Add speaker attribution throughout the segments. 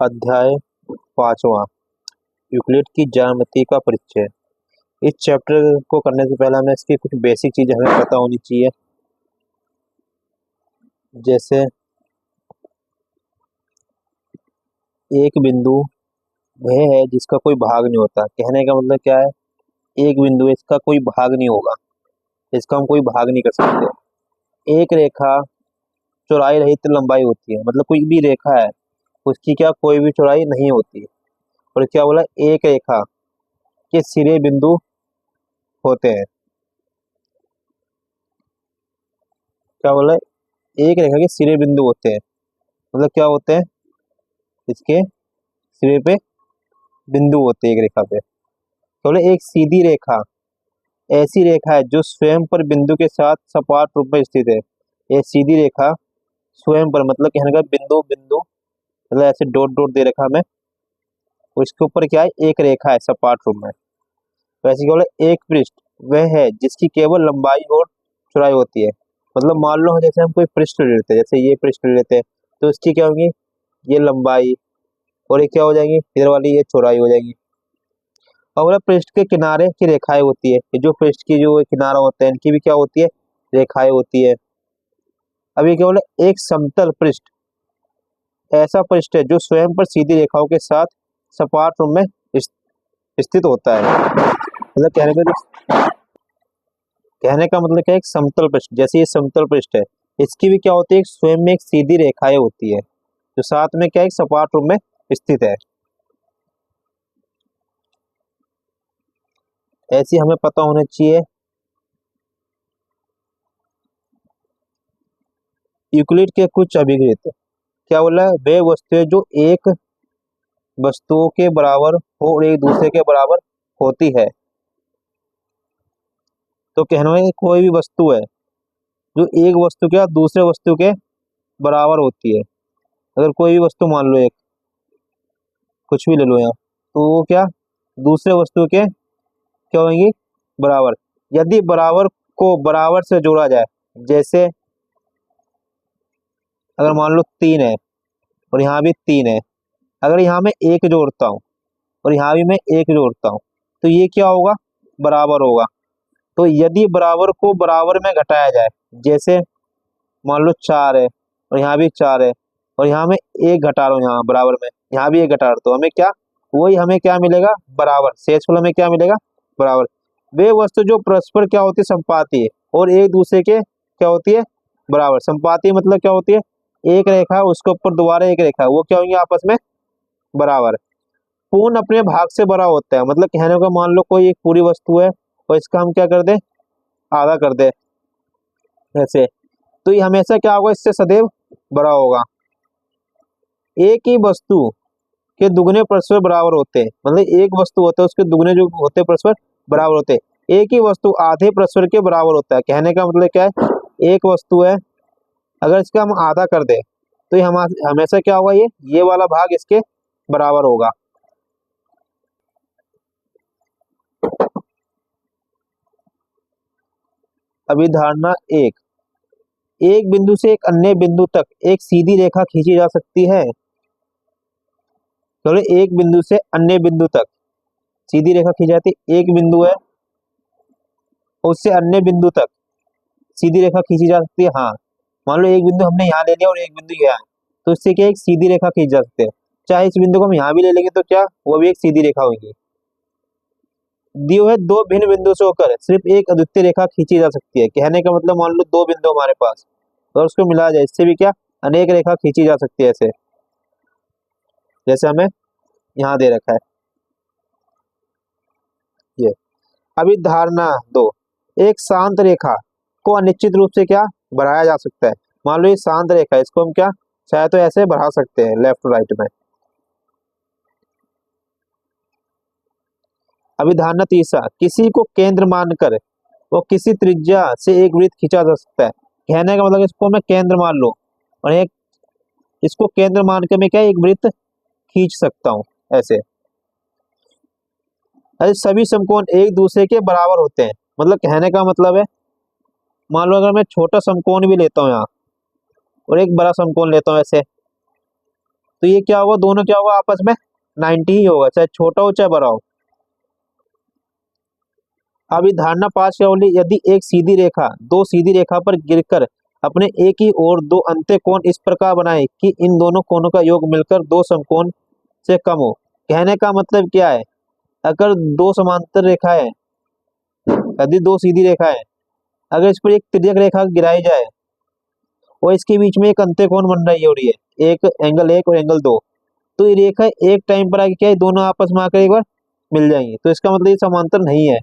Speaker 1: अध्याय 5वां यूक्लिड की ज्यामिति का परिचय। इस चैप्टर को करने से पहले हमें इसकी कुछ बेसिक चीजें हमें पता होनी चाहिए। जैसे एक बिंदु वह है जिसका कोई भाग नहीं होता। कहने का मतलब क्या है, एक बिंदु है, इसका कोई भाग नहीं होगा, इसका हम कोई भाग नहीं कर सकते। एक रेखा चौड़ाई रहित लंबाई होती है, मतलब कोई भी रेखा है उसकी क्या कोई भी चौड़ाई नहीं होती। और क्या बोला, एक रेखा के सिरे बिंदु होते हैं। क्या बोला, एक रेखा के सिरे बिंदु होते हैं, मतलब क्या होते हैं, इसके सिरे पे बिंदु होते हैं एक रेखा पे। तो बोले एक सीधी रेखा ऐसी रेखा है जो स्वयं पर बिंदु के साथ सपाट रूप में स्थित है। ये सीधी रेखा स्वयं पर, मतलब कहने का बिंदु बिंदु, मतलब ऐसे डॉट डॉट दे रखा हमें, उसके ऊपर क्या है, एक रेखा है सपाट रूप में। वैसे क्या बोले, एक पृष्ठ वह है जिसकी केवल लंबाई और चौड़ाई होती है। मतलब मान लो जैसे हम कोई पृष्ठ ले लेते हैं, जैसे ये पृष्ठ ले लेते हैं, तो इसकी क्या होगी, ये लंबाई, और ये क्या हो जाएंगी, इधर वाली ये चौड़ाई हो जाएगी। और बोला पृष्ठ के किनारे की रेखाएं होती है, ये जो पृष्ठ की जो किनारा होते हैं इनकी भी क्या होती है, रेखाएं होती है। अभी क्या बोले, एक समतल पृष्ठ ऐसा पृष्ठ है जो स्वयं पर सीधी रेखाओं के साथ सपाट रूप में स्थित होता है। मतलब कहने का मतलब क्या है, एक समतल पृष्ठ, जैसे ये समतल पृष्ठ है, इसकी भी क्या होती है, स्वयं में एक सीधी रेखाएं होती है जो साथ में क्या है, एक सपाट रूप में स्थित है। ऐसी हमें पता होना चाहिए। यूक्लिड के कुछ अभिगुण, क्या बोला है, वे वस्तुएं जो एक वस्तुओं के बराबर हो और एक दूसरे के बराबर होती है। तो कहना है कि कोई भी वस्तु है जो एक वस्तु के दूसरे वस्तु के बराबर होती है। अगर कोई भी वस्तु मान लो, एक कुछ भी ले लो यहाँ, तो वो क्या दूसरे वस्तु के क्या होंगी, बराबर। यदि बराबर को बराबर से जोड़ा जाए, जैसे अगर मान लो 3 है और यहाँ भी 3 है, अगर यहाँ मैं एक जोड़ता हूँ और यहाँ भी मैं एक जोड़ता हूँ, तो ये क्या होगा, बराबर होगा। तो यदि बराबर को बराबर में घटाया जाए, जैसे मान लो 4 है और यहाँ भी 4 है, और यहाँ मैं एक घटा रहा हूँ, यहाँ बराबर में यहाँ भी एक घटा रहा हूँ, तो हमें क्या, वही हमें क्या मिलेगा, बराबर। शेषफल हमें क्या मिलेगा, बराबर। वे वस्तु जो परस्पर क्या होती है, संपाती है और एक दूसरे के क्या होती है, बराबर। संपाती मतलब क्या होती है, एक रेखा उसके ऊपर दोबारा एक रेखा, वो क्या होंगे, आपस में बराबर। पूर्ण अपने भाग से बड़ा होता है, मतलब कहने का मान लो कोई एक पूरी वस्तु है और इसका हम क्या कर दे, आधा कर दे ऐसे, तो ये हमेशा क्या होगा, इससे सदैव बड़ा होगा। एक ही वस्तु के दुगने परस्पर बराबर होते हैं, मतलब एक वस्तु होता है उसके दुगने जो होते हैं परस्पर बराबर होते हैं। एक ही वस्तु आधे परस्पर के बराबर होता है। कहने का मतलब क्या है, एक वस्तु है, अगर इसका हम आधा कर दे तो ये हमेशा क्या होगा, ये वाला भाग इसके बराबर होगा। अभिधारणा 1, एक बिंदु से एक अन्य बिंदु तक एक सीधी रेखा खींची जा सकती है। तो एक बिंदु से अन्य बिंदु तक सीधी रेखा खींची जाती है। एक बिंदु है और उससे अन्य बिंदु तक सीधी रेखा खींची जा सकती है। हाँ, मान लो एक बिंदु हमने यहाँ ले लिया और एक बिंदु यहाँ है, तो इससे क्या एक सीधी रेखा खींच जा सकती है। चाहे इस बिंदु को हम यहाँ भी ले लेंगे तो क्या, वो भी एक सीधी रेखा होगी। दियो है दो भिन्न बिंदु से होकर सिर्फ एक अद्वितीय रेखा खींची जा सकती है। कहने का मतलब मान लो दो बिंदु हमारे पास और उसको मिला जाए, इससे भी क्या अनेक रेखा खींची जा सकती है। ऐसे जैसे हमें यहाँ दे रखा है ये। अभी धारणा 2, एक शांत रेखा को अनिश्चित रूप से क्या बढ़ाया जा सकता है। मान लो ये शांत रेखा है, इसको हम क्या चाहे तो ऐसे बढ़ा सकते हैं लेफ्ट राइट में। अभी धारणा 3, किसी को केंद्र मानकर वो किसी त्रिज्या से एक वृत्त खींचा जा सकता है। कहने का मतलब इसको मैं केंद्र मान लो और एक इसको केंद्र मान के मैं क्या एक वृत्त खींच सकता हूँ ऐसे। अरे सभी समकोण एक दूसरे के बराबर होते हैं, मतलब कहने का मतलब है, मान लो अगर मैं छोटा समकोण भी लेता हूँ यहाँ और एक बड़ा समकोण लेता हूँ ऐसे, तो ये क्या होगा, दोनों क्या होगा आपस में 90 ही होगा, चाहे छोटा हो चाहे बड़ा हो। अभी धारणा 5 क्या बोली, यदि एक सीधी रेखा दो सीधी रेखा पर गिरकर अपने एक ही ओर दो अंत्यकोण इस प्रकार बनाए कि इन दोनों कोणों का योग मिलकर दो समकोण से कम हो। कहने का मतलब क्या है, अगर दो समांतर रेखाएं, यदि दो सीधी रेखाएं, अगर इस पर एक तिर्यक रेखा गिराई जाए और इसके बीच में एक अंत्यकोण बन रही हो रही है, एक एंगल 1 और एंगल 2, तो ये रेखा एक टाइम पर आके क्या है, दोनों आपस में आकर एक बार मिल जाएंगी, तो इसका मतलब ये समांतर नहीं है।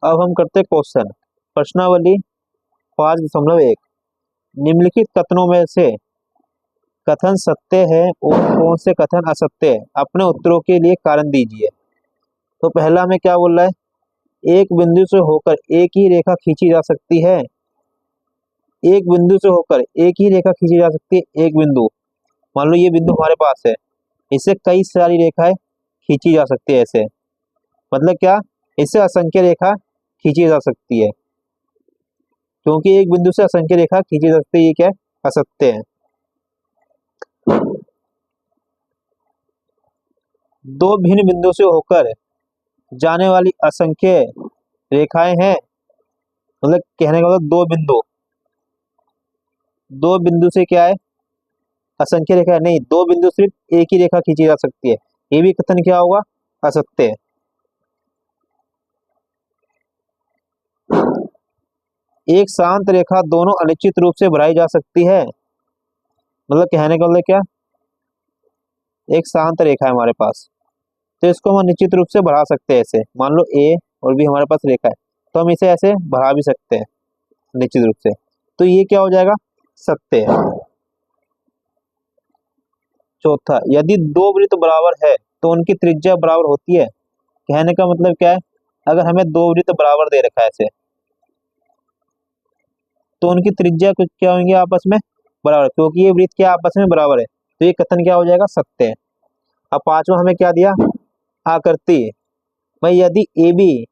Speaker 1: अब हम करते हैं क्वेश्चन, प्रश्नावली 5.1, निम्नलिखित कथनों में से कथन सत्य है और कौन से कथन असत्य है, अपने उत्तरों के लिए कारण दीजिए। तो पहला हमें क्या बोल रहा है, एक बिंदु से होकर एक ही रेखा खींची जा सकती है, एक बिंदु से होकर एक ही रेखा खींची जा सकती है, एक बिंदु, मान लो ये बिंदु हमारे पास है, इससे कई सारी रेखाएं खींची जा सकती है, ऐसे मतलब क्या, इससे असंख्य रेखा खींची जा सकती है, क्योंकि एक बिंदु से असंख्य रेखा खींची जा सकती है, ये क्या है, असत्य है। दो भिन्न बिंदु से होकर जाने वाली असंख्य रेखाएं हैं, मतलब कहने का मतलब दो बिंदु से क्या है, असंख्य रेखा नहीं, दो बिंदु सिर्फ एक ही रेखा खींची जा सकती है, ये भी कथन क्या होगा, असत्य है। एक शांत रेखा दोनों अनिश्चित रूप से बढ़ाई जा सकती है, मतलब कहने का मतलब क्या, एक शांत रेखा है हमारे पास, तो इसको हम निश्चित रूप से बढ़ा सकते हैं, ऐसे मान लो ए और बी हमारे पास रेखा है, तो हम इसे ऐसे बढ़ा भी सकते हैं निश्चित रूप से, तो ये क्या हो जाएगा, सत्य है। चौथा, यदि दो वृत्त बराबर है तो उनकी त्रिज्या बराबर होती है, कहने का मतलब क्या है, अगर हमें दो वृत्त बराबर दे रखा है ऐसे, तो उनकी त्रिज्या क्या होंगी आपस में बराबर, क्योंकि ये वृत्त क्या आपस में बराबर है, तो ये कथन क्या हो जाएगा, सत्य है। अब पांचवा हमें क्या दिया, आकृति, भाई यदि ए बी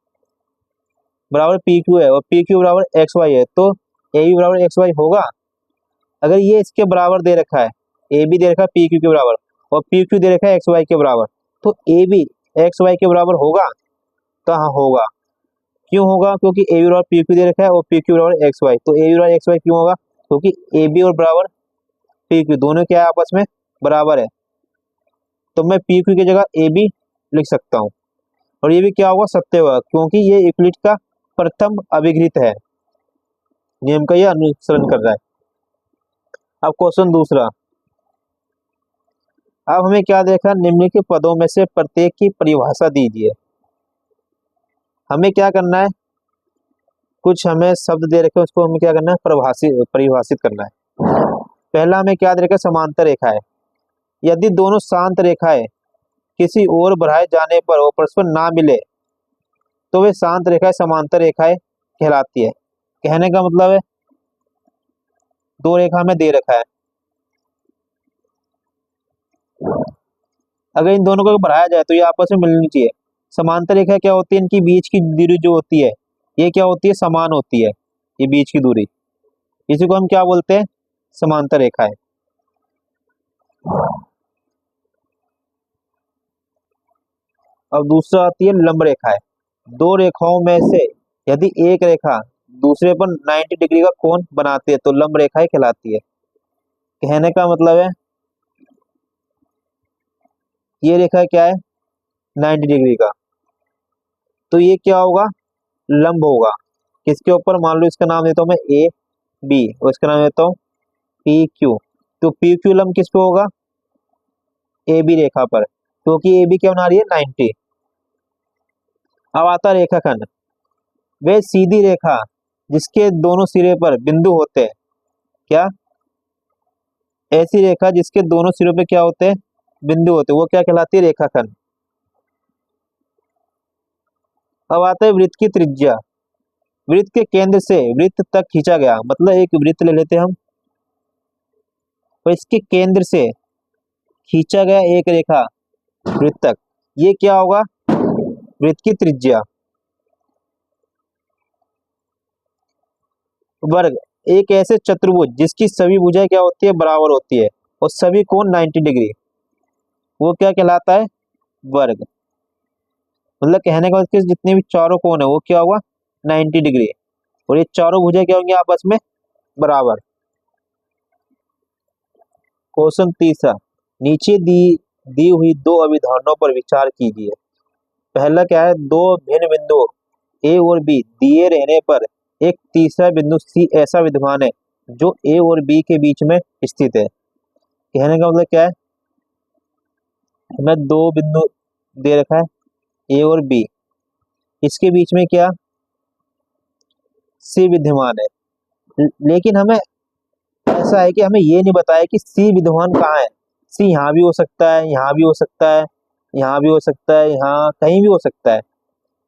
Speaker 1: बराबर पी क्यू है और पी क्यू बराबर एक्स वाई है, तो ए बी बराबर एक्स वाई होगा। अगर ये इसके बराबर दे रखा है, ए बी दे रखा है पी क्यू के बराबर और पी क्यू दे रखा है एक्स वाई के बराबर, तो ए बी एक्स वाई के बराबर होगा, तो हाँ होगा। क्यों होगा, क्योंकि ए बी बराबर पी क्यू दे रखा है और पी क्यू बराबर एक्स वाई, तो ए बी बराबर एक्स वाई क्यों होगा, क्योंकि ए बी और बराबर पी क्यू दोनों क्या है आपस में बराबर है, तो मैं पी क्यू की जगह ए बी लिख सकता हूँ, और ये भी क्या होगा, सत्य होगा, क्योंकि ये यूक्लिड का प्रथम अभिघृत है, नियम का ये अनुसरण कर रहा है। अब क्वेश्चन दूसरा, अब हमें क्या देखा, निम्नलिखित पदों में से प्रत्येक की परिभाषा दीजिए। हमें क्या करना है, कुछ हमें शब्द दे रखे उसको हमें क्या करना है, परिभाषित करना है। पहला हमें क्या दे रखा है, समांतर रेखा है, यदि दोनों शांत रेखाएं किसी ओर बढ़ाए जाने पर वो परस्पर ना मिले तो वे शांत रेखाएं समांतर रेखाएं कहलाती है। कहने का मतलब है, दो रेखा में दे रखा है, अगर इन दोनों को बढ़ाया जाए तो ये आपस में मिलनी चाहिए। समांतर रेखा क्या होती है, इनकी बीच की दूरी जो होती है ये क्या होती है, समान होती है, ये बीच की दूरी, इसी को हम क्या बोलते हैं, समांतर रेखा है। अब दूसरा आती है लंब रेखा है, दो रेखाओं में से यदि एक रेखा दूसरे पर 90 डिग्री का कोण बनाती है तो लंब रेखाएं कहलाती है। कहने का मतलब है, ये रेखा क्या है 90 डिग्री का, तो ये क्या होगा, लंब होगा, किसके ऊपर, मान लो इसका नाम देता हूं मैं ए बी और इसका नाम देता हूँ पी क्यू, तो पी क्यू लंब किस पे होगा, ए बी रेखा पर, क्योंकि ए बी क्या बना रही है 90। अब आता रेखाखंड, वे सीधी रेखा जिसके दोनों सिरे पर बिंदु होते हैं, क्या, ऐसी रेखा जिसके दोनों सिरों पे क्या होते हैं, बिंदु होते हैं, वो क्या कहलाती है, रेखाखंड। अब आता है वृत्त की त्रिज्या, वृत्त के केंद्र से वृत्त तक खींचा गया, मतलब एक वृत्त ले लेते हैं हम और इसके केंद्र से खींचा गया एक रेखा वृत्त तक, ये क्या होगा, वृत्त की त्रिज्या। वर्ग, एक ऐसे चतुर्भुज जिसकी सभी भुजाएं क्या होती है, बराबर होती है, और सभी कोण 90 डिग्री, वो क्या कहलाता है, वर्ग। मतलब कहने का मतलब कि जितने भी चारों कोण है वो क्या हुआ, 90 डिग्री, और ये चारों भुजाएं क्या होंगी, आपस में बराबर। क्वेश्चन तीसरा, नीचे दी हुई दो अभिधारणों पर विचार कीजिए। पहला क्या है, दो भिन्न बिंदु ए और बी दिए रहने पर एक तीसरा बिंदु सी ऐसा विद्यमान है जो ए और बी के बीच में स्थित है। कहने का मतलब क्या है, हमें दो बिंदु दे रखा है ए और बी, इसके बीच में क्या सी विद्यमान है, लेकिन हमें ऐसा है कि हमें ये नहीं बताया कि सी विद्यमान कहाँ है। सी यहाँ भी हो सकता है, यहाँ भी हो सकता है, यहाँ भी हो सकता है, यहाँ कहीं भी हो सकता है।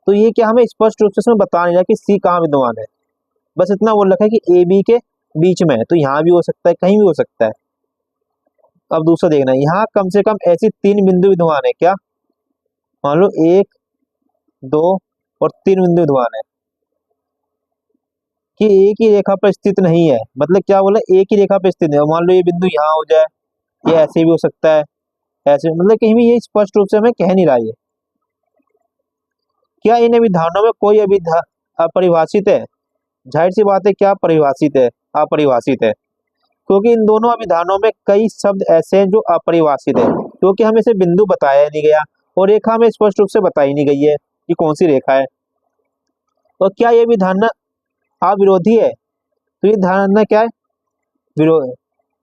Speaker 1: तो ये क्या हमें स्पष्ट रूप से इसमें बता नहीं रहा कि सी कहाँ विद्यमान है, बस इतना बोल रखा है कि ए बी के बीच में है, तो यहाँ भी हो सकता है, कहीं भी हो सकता है। अब दूसरा देखना, यहाँ कम से कम ऐसी 3 बिंदु विद्यमान है क्या, मान लो 1 2 और 3 बिंदु विद्यमान है कि एक ही रेखा पर स्थित नहीं है। मतलब क्या बोला, एक ही रेखा पर स्थित है, मान लो ये बिंदु यहाँ हो जाए, ये ऐसे भी हो सकता है, ऐसे, मतलब कहीं भी ये स्पष्ट रूप से हमें कह नहीं रहा है। क्या इन अभिधारणों में कोई अपरिभाषित है, जाहिर सी बात है क्या परिभाषित है, अपरिभाषित है, क्योंकि इन दोनों अभिधारणों में कई शब्द ऐसे हैं जो अपरिभाषित है, क्योंकि हमें से बिंदु बताया नहीं गया और रेखा में स्पष्ट रूप से बताई नहीं गई है कि कौन सी रेखा है। और क्या ये विधारणा अविरोधी है, तो ये धारणा क्या है, विरोध,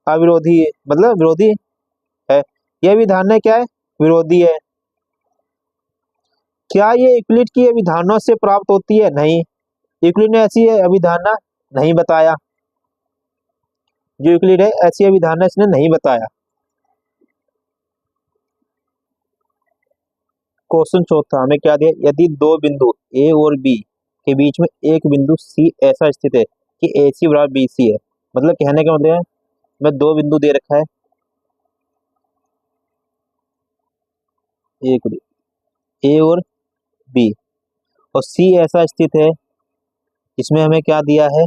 Speaker 1: अविरोधी है, मतलब विरोधी है। यह विधारणा क्या है, विरोधी है। क्या ये यूक्लिड की अभिधारणा से प्राप्त होती है, नहीं, यूक्लिड ने ऐसी अभिधारणा नहीं बताया, जो यूक्लिड है ऐसी अभिधारणा इसने नहीं बताया। क्वेश्चन चौथा, हमें क्या दिया, यदि दो बिंदु ए और बी के बीच में एक बिंदु सी ऐसा स्थित है कि ए सी बराबर बी सी है। मतलब कहने का मतलब है, मैं दो बिंदु दे रखा है, एक ए और बी, और सी ऐसा स्थित है, इसमें हमें क्या दिया है,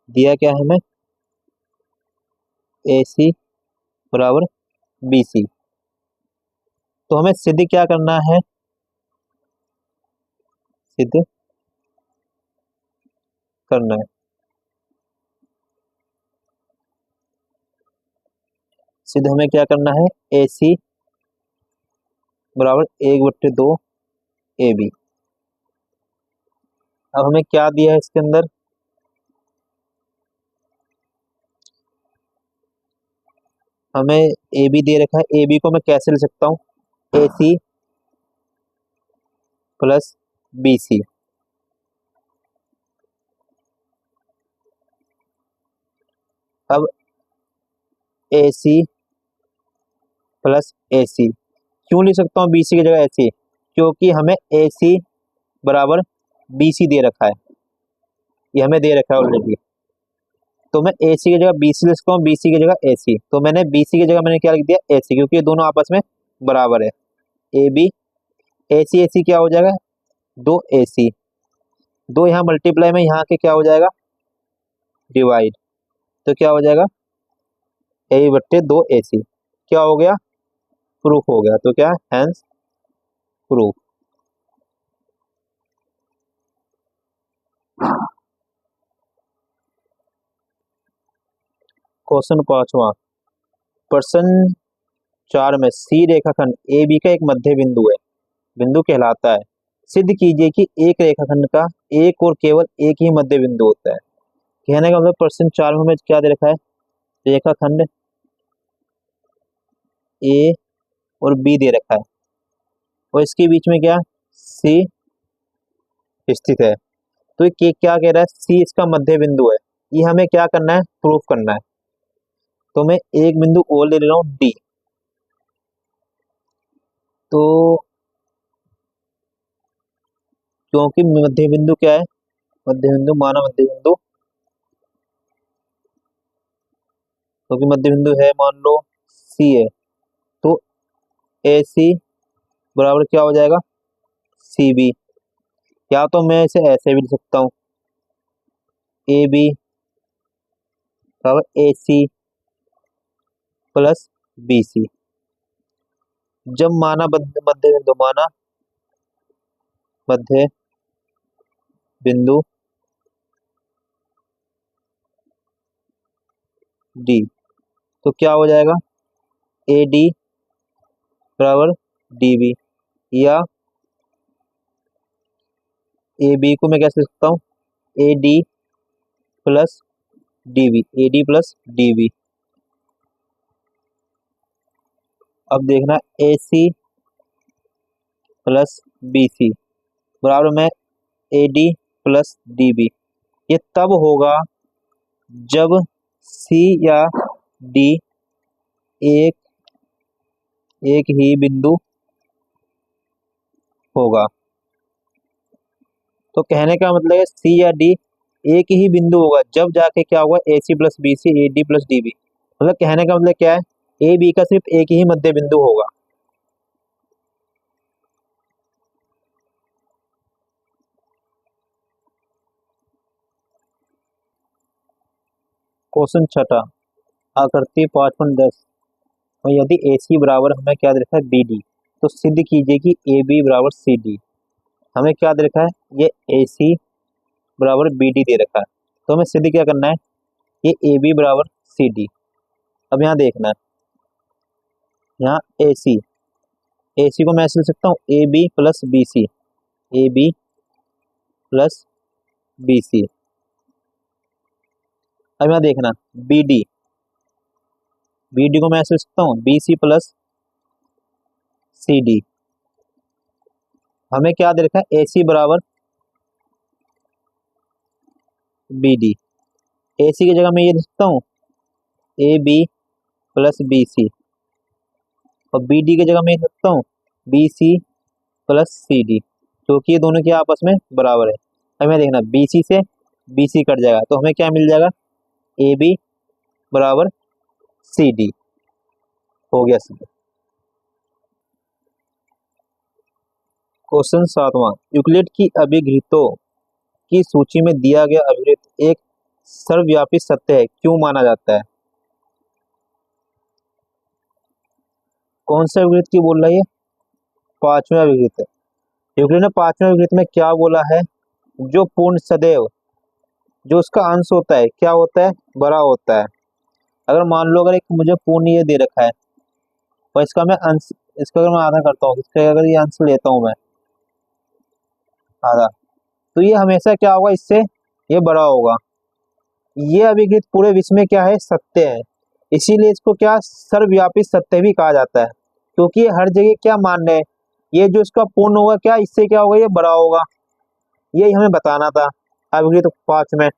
Speaker 1: दिया क्या है हमें, ए सी बराबर बी सी। तो हमें सिद्ध क्या करना है, सिद्ध करना है, सिद्ध हमें क्या करना है, ए सी बराबर 1/2 ए बी। अब हमें क्या दिया है इसके अंदर, हमें ए बी दे रखा है, ए बी को मैं कैसे लिख सकता हूँ, ए सी प्लस बी सी। अब ए सी प्लस ए सी, क्यों लिख सकता हूँ बी सी की जगह ए सी, क्योंकि हमें ए सी बराबर बी सी दे रखा है, ये हमें दे रखा है ऑलरेडी। तो मैं ए सी की जगह बी सी लिख सकता हूँ, बी सी की जगह ए सी, तो मैंने बी सी की जगह मैंने क्या लिख दिया, ए सी, क्योंकि ये दोनों आपस में बराबर है। ए बी, ए सी क्या हो जाएगा, 2 AC, 2 यहाँ मल्टीप्लाई में यहाँ के क्या हो जाएगा, डिवाइड, तो क्या हो जाएगा, A/2 AC, क्या हो गया, प्रूफ हो गया। तो क्या है, हैंस प्रूफ। क्वेश्चन 5वां, प्रश्न 4 में सी रेखाखंड ए बी का एक मध्य बिंदु है, बिंदु कहलाता है, सिद्ध कीजिए कि एक रेखाखंड का एक और केवल एक ही मध्य बिंदु होता है। कहने का मतलब प्रश्न 4 में हमें क्या दे रखा है, रेखाखंड ए और बी दे रखा है, और इसके बीच में क्या सी स्थित है। तो ये क्या कह रहा है, सी इसका मध्य बिंदु है, ये हमें क्या करना है, प्रूफ करना है। तो मैं एक बिंदु और ले रहा हूँ डी, तो क्योंकि मध्य बिंदु क्या है, मध्य बिंदु माना मध्य बिंदु, क्योंकि मध्य बिंदु है मान लो सी है, तो ए सी बराबर क्या हो जाएगा, सी बी। या तो मैं इसे ऐसे भी लिख सकता हूँ, ए बी बराबर ए सी प्लस बी सी। जब माना मध्य बिंदु, माना मध्य बिंदु डी, तो क्या हो जाएगा, ए डी बराबर डी बी, या ए बी को मैं कैसे लिख सकता हूँ, A D plus D B, A D plus D B. अब देखना A C plus B C बराबर में A D plus D B. ये तब होगा जब सी या डी एक एक ही बिंदु होगा। तो कहने का मतलब है सी या डी एक ही बिंदु होगा जब जाके क्या होगा, A C plus B C, A D plus D B. मतलब कहने का मतलब क्या है, ए बी का सिर्फ एक ही मध्य बिंदु होगा। क्वेश्चन छठा, आकृति 5.10 में यदि ए सी बराबर हमें क्या दे रखा है, बी डी, तो सिद्ध कीजिए कि ए बी बराबर सी डी। हमें क्या दे रखा है, ये ए सी बराबर बी डी दे रखा है, तो हमें सिद्ध क्या करना है, ये ए बी बराबर सी डी। अब यहाँ देखना है, यहाँ ए सी को मैं ऐसे लिख सकता हूँ, A B plus B C, A B plus B C. अब यहाँ देखना बी डी, बी डी को मैं ऐसे लिख सकता हूँ, B C plus C D. हमें क्या दे रखा है, ए सी बराबर बी डी। ए सी की जगह मैं ये लिख सकता हूँ, A B plus B C, और बी डी की जगह मैं लिख सकता हूँ, B C plus C D, क्योंकि ये दोनों के आपस में बराबर है। हमें देखना बी सी से बी सी कट जाएगा, तो हमें क्या मिल जाएगा, ए बी बराबर सी डी। हो गया सीधा। क्वेश्चन 7वां, यूक्लिड की अभिगृहितों की सूची में दिया गया अभिगृहित एक सर्वव्यापी सत्य है, क्यों माना जाता है। कौन सा अभिगृहित की बोल रहा है, पांचवें अभिगृहित है। यूक्लिड ने पांचवें अभिगृहित में क्या बोला है, जो पूर्ण सदैव जो उसका अंश होता है क्या होता है, बड़ा होता है। अगर मान लो, अगर एक मुझे पूर्ण ये दे रखा है और इसका मैं अंश, इसका अगर मैं आधा करता हूँ, इसका अगर ये अंश लेता हूँ मैं आधा, तो ये हमेशा क्या होगा, इससे ये बड़ा होगा। ये अभिगृहित पूरे विश्व में क्या है, सत्य है। इसीलिए इसको क्या सर्वव्यापी सत्य भी कहा जाता है, क्योंकि ये हर जगह क्या मान्य है, ये जो इसका पूर्ण होगा क्या, इससे क्या होगा, ये बड़ा होगा। यही हमें बताना था अभिगृहित 5 में।